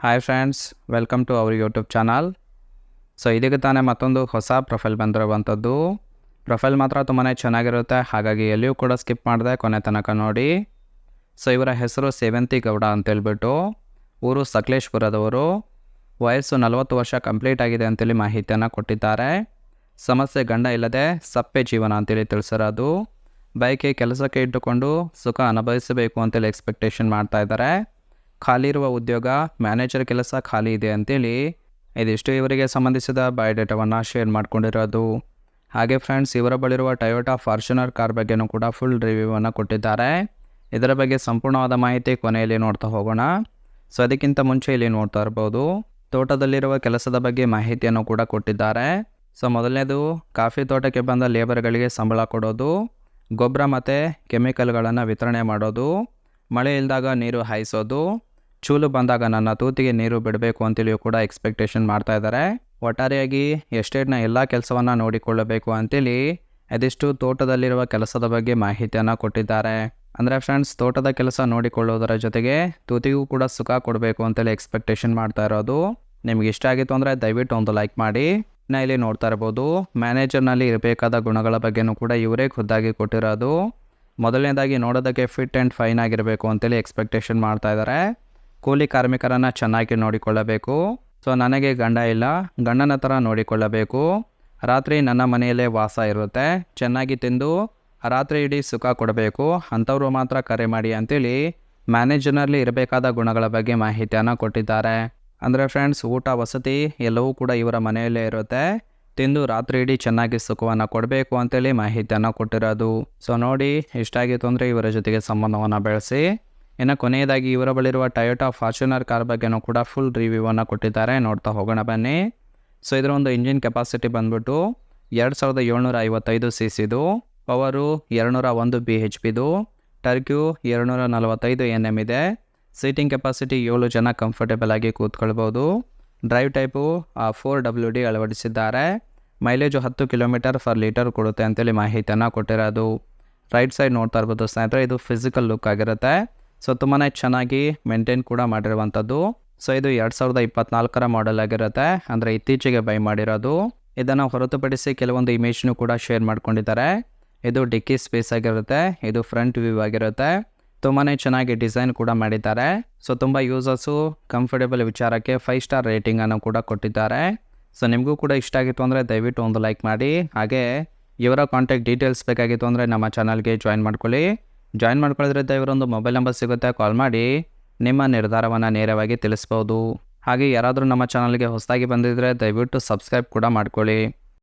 Hi friends, welcome to our YouTube channel. So ಇದೀಗ ತಾನೇ ಮತ್ತೊಂದು ಹೊಸ ಪ್ರೊಫೈಲ್ ಬಂದಿರುವಂಥದ್ದು. ಪ್ರೊಫೈಲ್ ಮಾತ್ರ ತುಂಬಾ ಚೆನ್ನಾಗಿರುತ್ತೆ, ಹಾಗಾಗಿ ಎಲ್ಲಿಯೂ ಕೂಡ ಸ್ಕಿಪ್ ಮಾಡಿದೆ ಕೊನೆ ತನಕ ನೋಡಿ. ಸೊ ಇವರ ಹೆಸರು ಸೇವಂತಿ ಗೌಡ ಅಂತೇಳ್ಬಿಟ್ಟು, ಊರು ಸಕಲೇಶ್ಪುರದವರು. ವಯಸ್ಸು 40 ವರ್ಷ ಕಂಪ್ಲೀಟ್ ಆಗಿದೆ ಅಂತೇಳಿ ಮಾಹಿತಿಯನ್ನು ಕೊಟ್ಟಿದ್ದಾರೆ. ಸಮಸ್ಯೆ ಗಂಡ ಇಲ್ಲದೆ ಸಪ್ಪೆ ಜೀವನ ಅಂತೇಳಿ ತಿಳಿಸಿರೋದು. ಬೈಕೆ ಕೆಲಸಕ್ಕೆ ಇಟ್ಟುಕೊಂಡು ಸುಖ ಅನುಭವಿಸಬೇಕು ಅಂತೇಳಿ ಎಕ್ಸ್ಪೆಕ್ಟೇಷನ್ ಮಾಡ್ತಾ ಇದ್ದಾರೆ. ಖಾಲಿ ಇರುವ ಉದ್ಯೋಗ ಮ್ಯಾನೇಜರ್ ಕೆಲಸ ಖಾಲಿ ಇದೆ ಅಂತೇಳಿ ಇದಿಷ್ಟು ಇವರಿಗೆ ಸಂಬಂಧಿಸಿದ ಬಯೋಡೇಟಾವನ್ನು ಶೇರ್ ಮಾಡ್ಕೊಂಡಿರೋದು. ಹಾಗೆ ಫ್ರೆಂಡ್ಸ್, ಇವರ ಬಳಿರುವ ಟೊಯೋಟಾ ಫಾರ್ಚುನರ್ ಕಾರ್ ಬಗ್ಗೆನೂ ಕೂಡ ಫುಲ್ ರಿವ್ಯೂವನ್ನು ಕೊಟ್ಟಿದ್ದಾರೆ. ಇದರ ಬಗ್ಗೆ ಸಂಪೂರ್ಣವಾದ ಮಾಹಿತಿ ಕೊನೆಯಲ್ಲಿ ನೋಡ್ತಾ ಹೋಗೋಣ. ಸೊ ಅದಕ್ಕಿಂತ ಮುಂಚೆ ಇಲ್ಲಿ ನೋಡ್ತಾ ಇರ್ಬೋದು, ತೋಟದಲ್ಲಿರುವ ಕೆಲಸದ ಬಗ್ಗೆ ಮಾಹಿತಿಯನ್ನು ಕೂಡ ಕೊಟ್ಟಿದ್ದಾರೆ. ಸೊ ಮೊದಲನೇದು, ಕಾಫಿ ತೋಟಕ್ಕೆ ಬಂದ ಲೇಬರ್ಗಳಿಗೆ ಸಂಬಳ ಕೊಡೋದು, ಗೊಬ್ಬರ ಮತ್ತು ಕೆಮಿಕಲ್ಗಳನ್ನು ವಿತರಣೆ ಮಾಡೋದು, ಮಳೆ ಇಲ್ಲದಾಗ ನೀರು ಹಾಯಿಸೋದು, ಚೂಲು ಬಂದಾಗ ನನ್ನ ತೂತಿಗೆ ನೀರು ಬಿಡಬೇಕು ಅಂತೇಳಿಯೂ ಕೂಡ ಎಕ್ಸ್ಪೆಕ್ಟೇಷನ್ ಮಾಡ್ತಾ ಇದ್ದಾರೆ. ಒಟ್ಟಾರೆಯಾಗಿ ಎಸ್ಟೇಟ್ನ ಎಲ್ಲ ಕೆಲಸವನ್ನು ನೋಡಿಕೊಳ್ಳಬೇಕು ಅಂತೇಳಿ ಅದಿಷ್ಟು ತೋಟದಲ್ಲಿರುವ ಕೆಲಸದ ಬಗ್ಗೆ ಮಾಹಿತಿಯನ್ನು ಕೊಟ್ಟಿದ್ದಾರೆ. ಅಂದರೆ ಫ್ರೆಂಡ್ಸ್, ತೋಟದ ಕೆಲಸ ನೋಡಿಕೊಳ್ಳೋದರ ಜೊತೆಗೆ ತೂತಿಗೂ ಕೂಡ ಸುಖ ಕೊಡಬೇಕು ಅಂತೇಳಿ ಎಕ್ಸ್ಪೆಕ್ಟೇಷನ್ ಮಾಡ್ತಾ ಇರೋದು. ನಿಮ್ಗೆ ಇಷ್ಟ ಆಗಿತ್ತು ಅಂದರೆ ದಯವಿಟ್ಟು ಒಂದು ಲೈಕ್ ಮಾಡಿ. ನಾ ಇಲ್ಲಿ ನೋಡ್ತಾ ಇರ್ಬೋದು, ಮ್ಯಾನೇಜರ್ನಲ್ಲಿ ಇರಬೇಕಾದ ಗುಣಗಳ ಬಗ್ಗೆನೂ ಕೂಡ ಇವರೇ ಖುದ್ದಾಗಿ ಕೊಟ್ಟಿರೋದು. ಮೊದಲನೇದಾಗಿ ನೋಡೋದಕ್ಕೆ ಫಿಟ್ ಆ್ಯಂಡ್ ಫೈನ್ ಆಗಿರಬೇಕು ಅಂತೇಳಿ ಎಕ್ಸ್ಪೆಕ್ಟೇಷನ್ ಮಾಡ್ತಾ ಇದ್ದಾರೆ. ಕೂಲಿ ಕಾರ್ಮಿಕರನ್ನು ಚೆನ್ನಾಗಿ ನೋಡಿಕೊಳ್ಳಬೇಕು. ಸೊ ನನಗೆ ಗಂಡ ಇಲ್ಲ, ಗಂಡನ ಥರ ನೋಡಿಕೊಳ್ಳಬೇಕು. ರಾತ್ರಿ ನನ್ನ ಮನೆಯಲ್ಲೇ ವಾಸ ಇರುತ್ತೆ, ಚೆನ್ನಾಗಿ ತಿಂದು ರಾತ್ರಿ ಇಡೀ ಸುಖ ಕೊಡಬೇಕು, ಅಂಥವ್ರು ಮಾತ್ರ ಕರೆ ಮಾಡಿ ಅಂತೇಳಿ ಮ್ಯಾನೇಜರ್ನಲ್ಲಿ ಇರಬೇಕಾದ ಗುಣಗಳ ಬಗ್ಗೆ ಮಾಹಿತಿಯನ್ನು ಕೊಟ್ಟಿದ್ದಾರೆ. ಅಂದರೆ ಫ್ರೆಂಡ್ಸ್, ಊಟ ವಸತಿ ಎಲ್ಲವೂ ಕೂಡ ಇವರ ಮನೆಯಲ್ಲೇ ಇರುತ್ತೆ, ತಿಂದು ರಾತ್ರಿ ಇಡೀ ಚೆನ್ನಾಗಿ ಸುಖವನ್ನು ಕೊಡಬೇಕು ಅಂತೇಳಿ ಮಾಹಿತಿಯನ್ನು ಕೊಟ್ಟಿರೋದು. ಸೊ ನೋಡಿ, ಇಷ್ಟ ಆಗಿತ್ತು ಅಂದರೆ ಇವರ ಜೊತೆಗೆ ಸಂಬಂಧವನ್ನು ಬೆಳೆಸಿ. ಇನ್ನು ಕೊನೆಯದಾಗಿ ಇವರ ಬಳಿರುವ ಟೊಯೋಟಾ ಫಾರ್ಚುನರ್ ಕಾರ್ ಬಗ್ಗೆನೂ ಕೂಡ ಫುಲ್ ರಿವ್ಯೂವನ್ನು ಕೊಟ್ಟಿದ್ದಾರೆ. ನೋಡ್ತಾ ಹೋಗೋಣ ಬನ್ನಿ. ಸೊ ಇದರ ಒಂದು ಇಂಜಿನ್ ಕೆಪಾಸಿಟಿ ಬಂದ್ಬಿಟ್ಟು 2755 cc, ಪವರು 201 bhp, ಟರ್ಕ್ಯೂ 245 Nm ಇದೆ. ಸೀಟಿಂಗ್ ಕೆಪಾಸಿಟಿ 7 ಜನ ಕಂಫರ್ಟೇಬಲ್ ಆಗಿ ಕೂತ್ಕೊಳ್ಬೋದು. ಡ್ರೈವ್ ಟೈಪು 4WD ಅಳವಡಿಸಿದ್ದಾರೆ. ಮೈಲೇಜು 10 km/ಲೀಟರ್ ಕೊಡುತ್ತೆ ಅಂತೇಳಿ ಮಾಹಿತಿಯನ್ನು ಕೊಟ್ಟಿರೋದು. ರೈಟ್ ಸೈಡ್ ನೋಡ್ತಾ ಇರ್ಬೋದು ಸ್ನೇಹಿತರೆ, ಇದು ಫಿಸಿಕಲ್ ಲುಕ್ ಆಗಿರುತ್ತೆ. ಸೊ ತುಂಬಾ ಚೆನ್ನಾಗಿ ಮೇಂಟೈನ್ ಕೂಡ ಮಾಡಿರುವಂಥದ್ದು. ಸೊ ಇದು 2024 ಮಾಡೆಲ್ ಆಗಿರುತ್ತೆ, ಅಂದರೆ ಇತ್ತೀಚೆಗೆ ಬೈ ಮಾಡಿರೋದು. ಇದನ್ನು ಹೊರತುಪಡಿಸಿ ಕೆಲವೊಂದು ಇಮೇಜ್ನು ಕೂಡ ಶೇರ್ ಮಾಡ್ಕೊಂಡಿದ್ದಾರೆ. ಇದು ಡಿಕ್ಕಿ ಸ್ಪೇಸ್ ಆಗಿರುತ್ತೆ, ಇದು ಫ್ರಂಟ್ ವ್ಯೂ ಆಗಿರುತ್ತೆ. ತುಂಬಾ ಚೆನ್ನಾಗಿ ಡಿಸೈನ್ ಕೂಡ ಮಾಡಿದ್ದಾರೆ. ಸೊ ತುಂಬ ಯೂಸರ್ಸು ಕಂಫರ್ಟೇಬಲ್ ವಿಚಾರಕ್ಕೆ 5 ಸ್ಟಾರ್ ರೇಟಿಂಗನ್ನು ಕೂಡ ಕೊಟ್ಟಿದ್ದಾರೆ. ಸೊ ನಿಮಗೂ ಕೂಡ ಇಷ್ಟ ಆಗಿತ್ತು ಅಂದರೆ ದಯವಿಟ್ಟು ಒಂದು ಲೈಕ್ ಮಾಡಿ. ಹಾಗೆ ಇವರ ಕಾಂಟ್ಯಾಕ್ಟ್ ಡೀಟೇಲ್ಸ್ ಬೇಕಾಗಿತ್ತು ಅಂದರೆ ನಮ್ಮ ಚಾನಲ್ಗೆ ಜಾಯಿನ್ ಮಾಡ್ಕೊಳ್ಳಿ. ಜಾಯಿನ್ ಮಾಡ್ಕೊಳ್ಳೋದ್ರಿಂದ ಇವರೊಂದು ಮೊಬೈಲ್ ನಂಬರ್ ಸಿಗುತ್ತೆ, ಕಾಲ್ ಮಾಡಿ ನಿಮ್ಮ ನಿರ್ಧಾರವನ್ನು ನೇರವಾಗಿ ತಿಳಿಸ್ಬೋದು. ಹಾಗೆ ಯಾರಾದರೂ ನಮ್ಮ ಚಾನಲ್ಗೆ ಹೊಸದಾಗಿ ಬಂದಿದ್ದರೆ ದಯವಿಟ್ಟು ಸಬ್ಸ್ಕ್ರೈಬ್ ಕೂಡ ಮಾಡ್ಕೊಳ್ಳಿ.